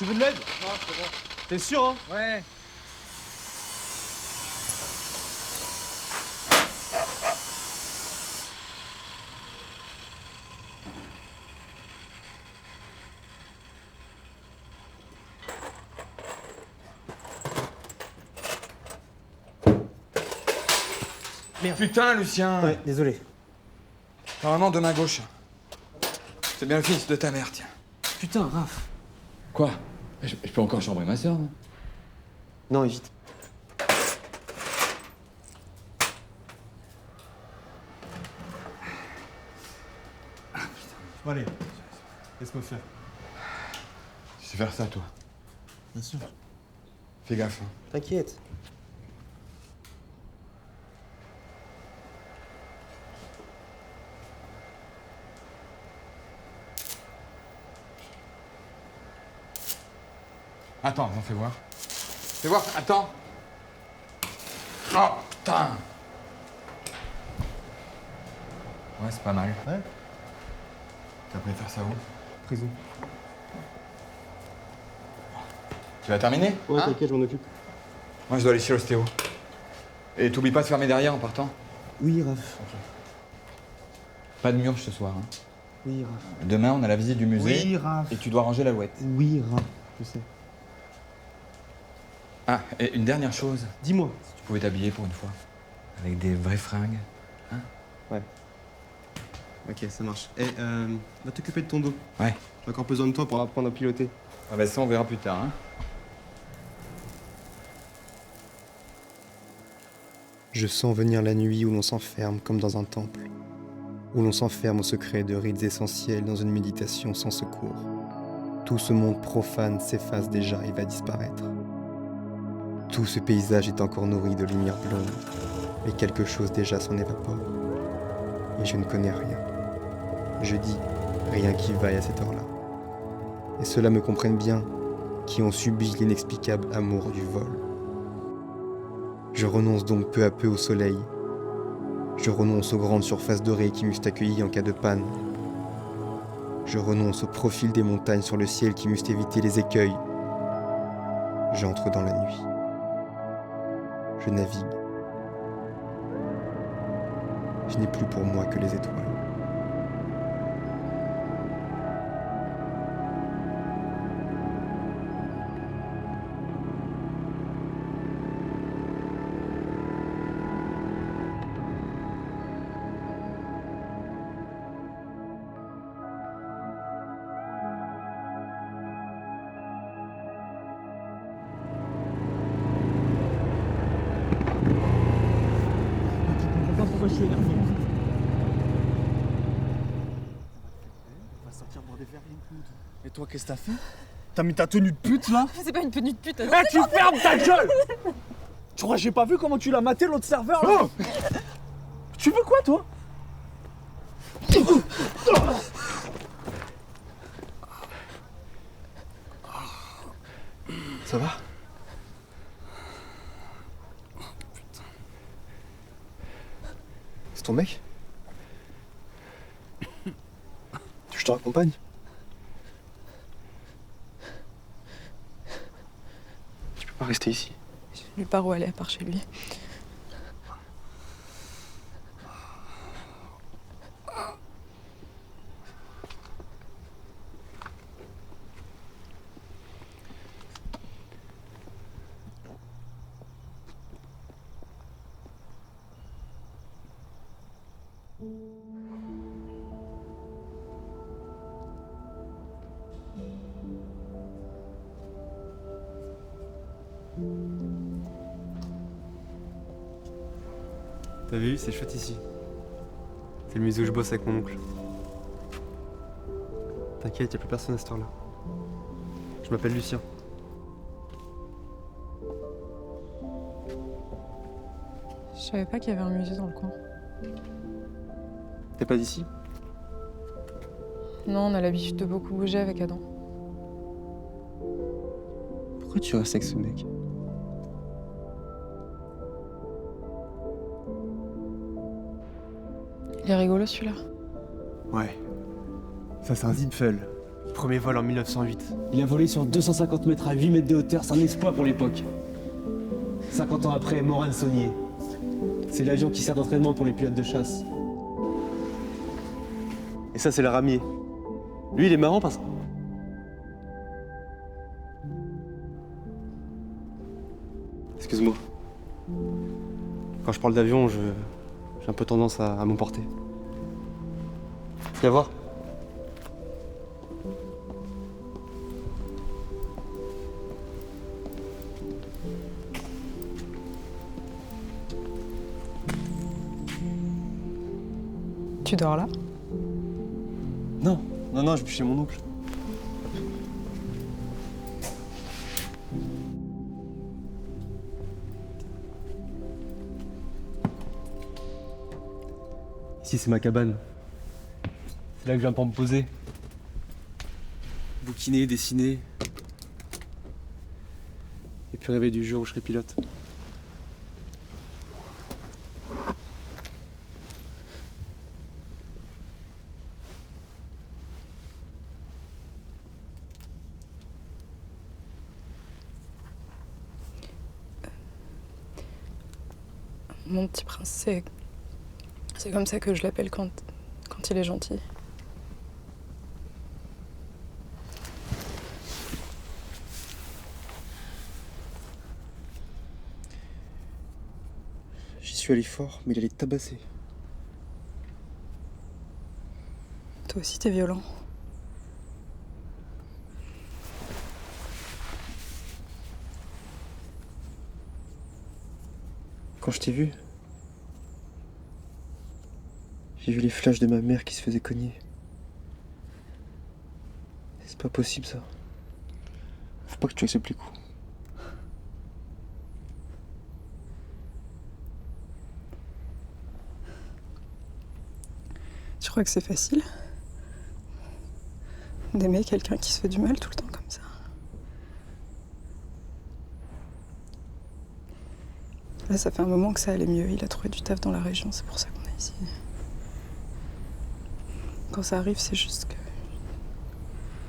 Tu veux de l'aide? Non, c'est bon. T'es sûr, hein? Ouais. Merde. Putain, Lucien. Ouais, désolé. Normalement de main gauche. C'est bien le fils de ta mère, tiens. Putain, Raph. Quoi? Je peux encore chambrer ma sœur, non? Non, évite. Bon, allez, laisse-moi faire. Tu sais faire ça, toi. Bien sûr. Fais gaffe. Hein. T'inquiète. Attends, on fais voir. Fais voir, attends. Oh, putain. Ouais, c'est pas mal. Ouais. T'as appris à faire ça où? Prison. Tu vas terminer? Ouais, hein t'inquiète, je m'en occupe. Moi, je dois aller chez l'ostéo. Et t'oublies pas de fermer derrière en partant? Oui, Raph. Pas de murge ce soir. Hein. Oui, Raph. Demain, on a la visite du musée. Oui, Raph. Et tu dois ranger l'alouette. Oui, Raph. Je sais. Ah, et une dernière chose. Dis-moi. Si tu pouvais t'habiller pour une fois. Avec des vraies fringues. Hein? Ouais. Ok, ça marche. Et va t'occuper de ton dos. Ouais. J'ai encore besoin de toi pour apprendre à piloter. Ah bah ça, on verra plus tard. Hein. Je sens venir la nuit où l'on s'enferme comme dans un temple, où l'on s'enferme au secret de rites essentiels dans une méditation sans secours. Tout ce monde profane s'efface déjà et va disparaître. Tout ce paysage est encore nourri de lumière blonde, mais quelque chose déjà s'en évapore. Et je ne connais rien. Je dis rien qui vaille à cette heure-là. Et ceux-là me comprennent bien, qui ont subi l'inexplicable amour du vol. Je renonce donc peu à peu au soleil. Je renonce aux grandes surfaces dorées qui m'eussent accueilli en cas de panne. Je renonce au profil des montagnes sur le ciel qui m'eussent évité les écueils. J'entre dans la nuit. Je navigue. Je n'ai plus pour moi que les étoiles. Pourquoi je suis énervé? On va sortir boire des verres et une pute. Et toi, qu'est-ce que t'as fait? T'as mis ta tenue de pute là? C'est pas une tenue de pute. Eh, tu fermes ta gueule! Tu crois que j'ai pas vu comment tu l'as maté l'autre serveur là? Tu veux quoi toi? Ça va? C'est ton mec? Je te raccompagne? Tu peux pas rester ici. Nulle part où aller à part chez lui. T'as vu, c'est chouette ici. C'est le musée où je bosse avec mon oncle. T'inquiète, y'a plus personne à cette heure-là. Je m'appelle Lucien. Je savais pas qu'il y avait un musée dans le coin. T'es pas d'ici? Non, on a l'habitude de beaucoup bouger avec Adam. Pourquoi tu restes avec ce mec? Il est rigolo celui-là. Ouais. Ça, c'est un zipfel. Premier vol en 1908. Il a volé sur 250 mètres à 8 mètres de hauteur, c'est un exploit pour l'époque. 50 ans après, Morane Saunier. C'est l'avion qui sert d'entraînement pour les pilotes de chasse. Et ça, c'est le ramier. Lui, il est marrant parce que... Excuse-moi. Quand je parle d'avion, j'ai un peu tendance à m'emporter. Viens voir. Tu dors là? Non, je suis chez mon oncle. Ici, c'est ma cabane. C'est là que je viens pour me poser. Bouquiner, dessiner. Et puis rêver du jour où je serai pilote. Mon petit prince, c'est comme ça que je l'appelle quand il est gentil. J'y suis allé fort, mais il allait te tabasser. Toi aussi, t'es violent. Quand je t'ai vu, j'ai vu les flashs de ma mère qui se faisait cogner. C'est pas possible ça. Faut pas que tu acceptes les coups. Tu crois que c'est facile d'aimer quelqu'un qui se fait du mal tout le temps comme ça? Là, ça fait un moment que ça allait mieux. Il a trouvé du taf dans la région, c'est pour ça qu'on est ici. Quand ça arrive, c'est juste que...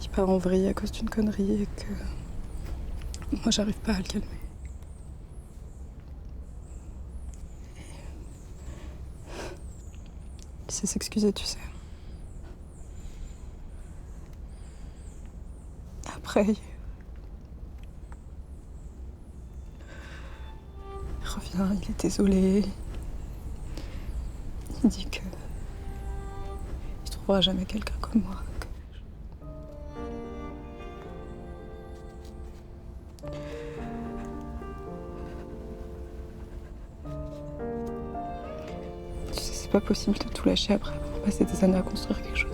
il part en vrille à cause d'une connerie et que... moi, j'arrive pas à le calmer. Il sait s'excuser, tu sais. Après, il revient, il est désolé. Il dit que il trouvera jamais quelqu'un comme moi. Tu sais, c'est pas possible de tout lâcher après avoir passé des années à construire quelque chose.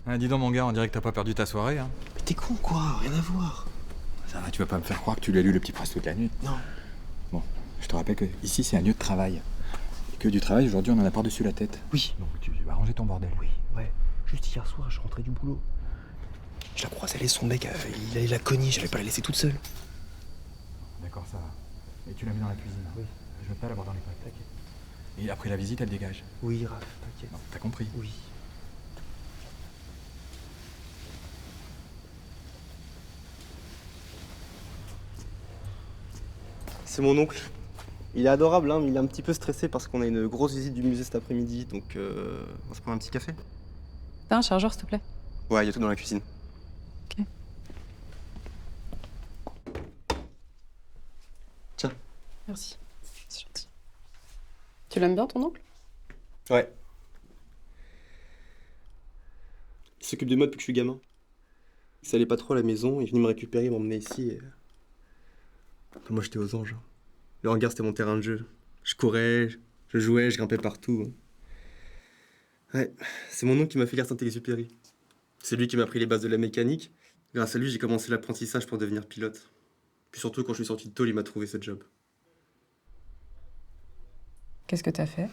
Ah, dis donc mon gars, on dirait que t'as pas perdu ta soirée, hein. Mais t'es con quoi, rien à voir. Ça va, tu vas pas me faire croire que tu l'as lu Le Petit Prince toute la nuit. Non. Bon, je te rappelle que ici c'est un lieu de travail. Et que du travail, aujourd'hui on en a par-dessus la tête. Oui. Donc tu vas ranger ton bordel. Oui, ouais. Juste hier soir, je rentrais du boulot. Je la croise, elle et son mec, il allait la cogner, j'allais pas la laisser toute seule. D'accord, ça va. Et tu la mets dans la cuisine. Oui. Je veux pas l'avoir dans les pattes. T'inquiète. Et après la visite, elle dégage. Oui, Raph, t'inquiète. Non, t'as compris. Oui. C'est mon oncle. Il est adorable, hein, mais il est un petit peu stressé parce qu'on a une grosse visite du musée cet après-midi, donc on se prend un petit café. T'as un chargeur, s'il te plaît? Ouais, il y a tout dans la cuisine. Ok. Merci. C'est gentil. Tu l'aimes bien, ton oncle? Ouais. Il s'occupe de moi depuis que je suis gamin. Il s'allait pas trop à la maison, il est venu me récupérer, m'emmener ici et... Enfin, moi j'étais aux anges. Le hangar c'était mon terrain de jeu. Je courais, je jouais, je grimpais partout. Ouais, c'est mon oncle qui m'a fait lire Saint-Exupéry. C'est lui qui m'a appris les bases de la mécanique. Grâce à lui, j'ai commencé l'apprentissage pour devenir pilote. Puis surtout, quand je suis sorti de tôle, il m'a trouvé ce job. Qu'est-ce que t'as fait?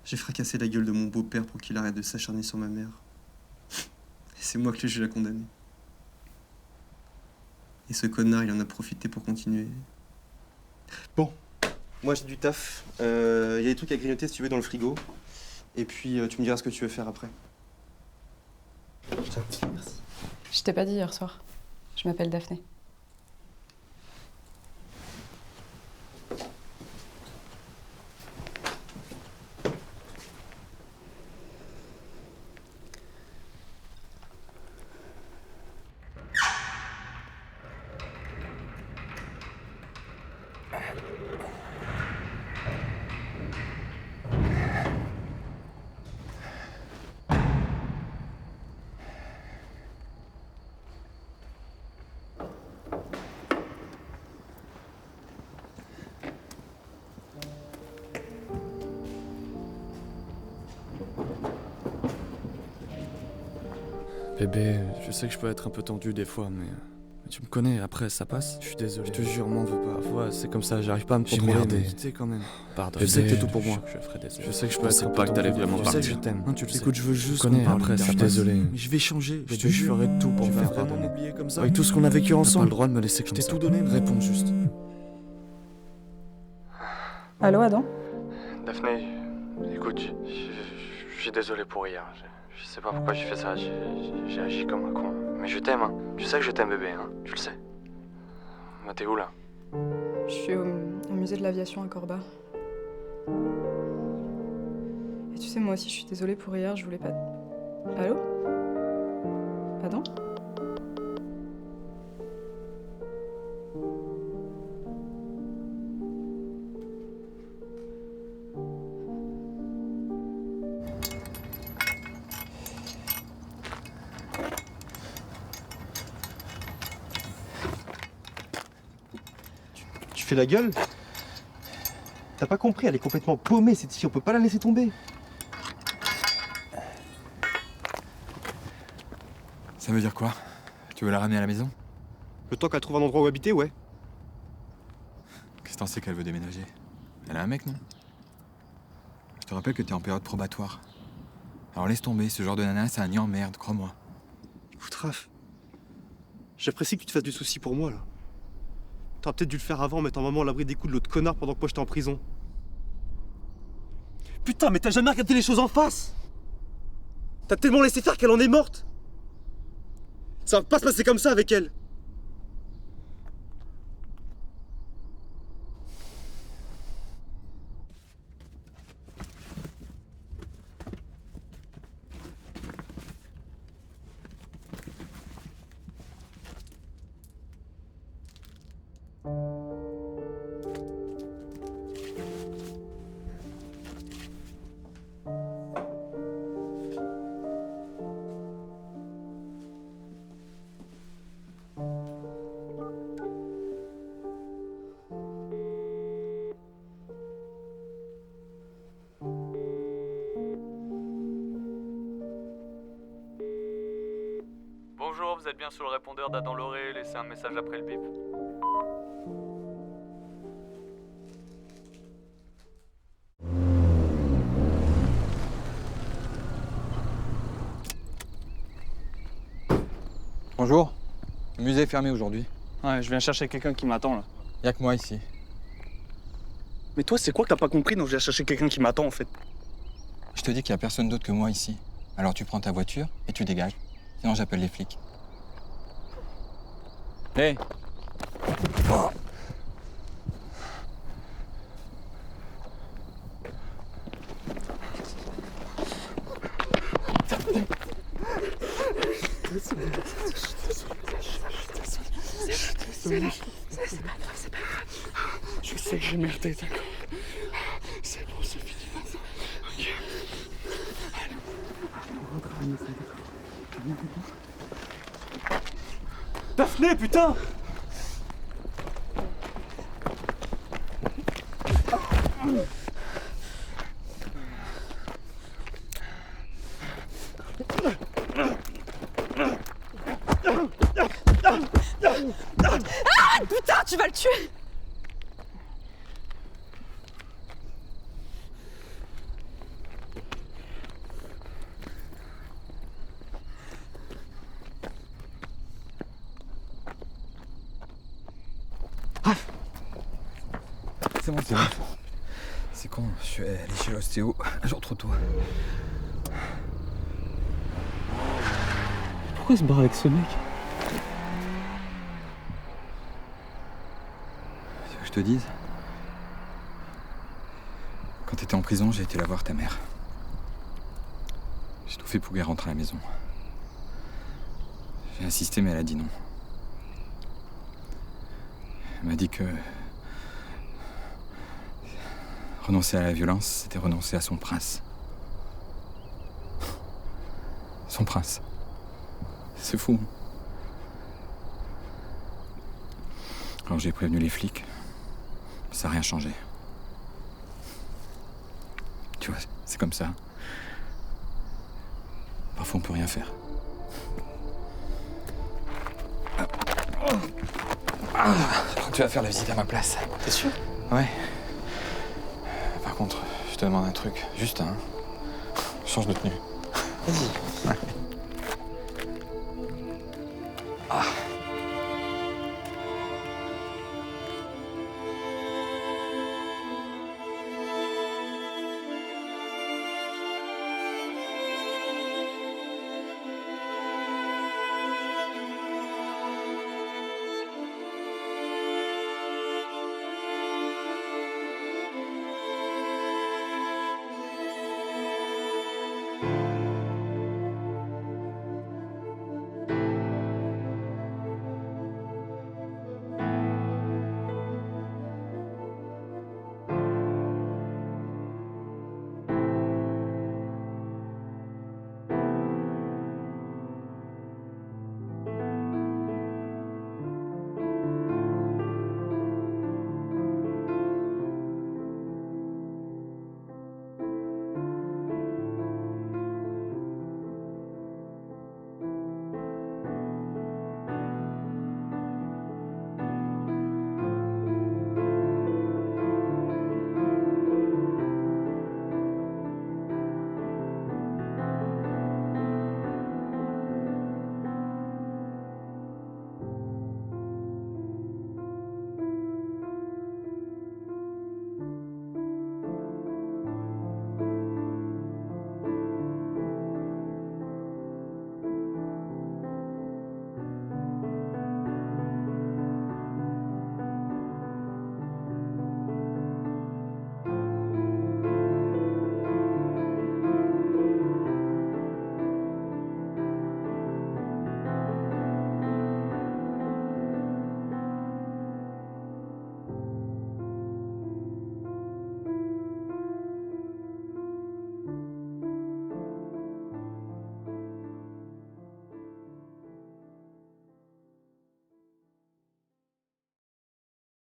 J'ai fracassé la gueule de mon beau-père pour qu'il arrête de s'acharner sur ma mère. Et c'est moi que le juge a condamné. Et ce connard, il en a profité pour continuer. Bon, moi j'ai du taf. Y a des trucs à grignoter si tu veux dans le frigo. Et puis tu me diras ce que tu veux faire après. Merci. Je t'ai pas dit hier soir. Je m'appelle Daphné. Bébé, je sais que je peux être un peu tendu des fois, mais tu me connais, après ça passe. Je suis désolé, je te jure, m'en veux pas. Ouais, c'est comme ça, j'arrive pas à me contrôler, mais tu sais quand même. Pardon, je sais que t'es tout pour moi. Je ferai désolé. Je sais que je peux être un peu tendu. Je sais que je t'aime. Tu le sais. Écoute, je veux juste qu'on parle après, je suis désolé. Je vais changer, je ferai tout pour me faire pardonner. Comme ça. Avec tout ce qu'on a vécu ensemble. T'as pas le droit de me laisser comme ça. Je t'ai tout donné, réponds juste. Allô, Adam? Daphné, écoute, je suis désolé pour hier. Je sais pas pourquoi j'ai fait ça, j'ai agi comme un con. Mais je t'aime, hein. Tu sais que je t'aime, bébé, hein. Tu le sais. Bah, t'es où, là? Je suis au musée de l'aviation à Corba. Et tu sais, moi aussi, je suis désolée pour hier, je voulais pas... Allô? Adam? Tu fais la gueule? T'as pas compris, elle est complètement paumée cette fille, on peut pas la laisser tomber. Ça veut dire quoi? Tu veux la ramener à la maison? Le temps qu'elle trouve un endroit où habiter, ouais. Qu'est-ce que t'en sais qu'elle veut déménager? Elle a un mec, non? Je te rappelle que t'es en période probatoire. Alors laisse tomber, ce genre de nana, c'est un nid en merde, crois-moi. Écoute, Raph, j'apprécie que tu te fasses du souci pour moi, là. T'aurais peut-être dû le faire avant, mettre en maman à l'abri des coups de l'autre connard pendant que moi j'étais en prison. Putain, mais t'as jamais regardé les choses en face! T'as tellement laissé faire qu'elle en est morte! Ça va pas se passer comme ça avec elle! Bonjour, vous êtes bien sur le répondeur d'Adam Lauré, laissez un message après le bip. Bonjour. Le musée est fermé aujourd'hui. Ouais, je viens chercher quelqu'un qui m'attend là. Y'a que moi ici. Mais toi, c'est quoi que t'as pas compris? Non, je viens chercher quelqu'un qui m'attend en fait. Je te dis qu'il y a personne d'autre que moi ici. Alors tu prends ta voiture et tu dégages. Sinon j'appelle les flics. Hé! Je sais que j'ai merdé, d'accord. C'est bon, c'est fini maintenant. Ok. Allez. On rentre à la maison, d'accord. Daphné, putain! Ah putain, tu vas le tuer! C'est bon, c'est bon. C'est con, je suis allé chez l'ostéo un jour trop tôt. Pourquoi il se barre avec ce mec? Tu veux que je te dise? Quand t'étais en prison, j'ai été la voir ta mère. J'ai tout fait pour qu'elle rentre à la maison. J'ai insisté, mais elle a dit non. Elle m'a dit que renoncer à la violence, c'était renoncer à son prince. Son prince. C'est fou. Alors j'ai prévenu les flics. Ça n'a rien changé. Tu vois, c'est comme ça. Parfois on peut rien faire. Je crois que tu vas faire la visite à ma place. T'es sûr? Ouais. Par contre, je te demande un truc. Juste un. Change de tenue. Vas-y. Ouais.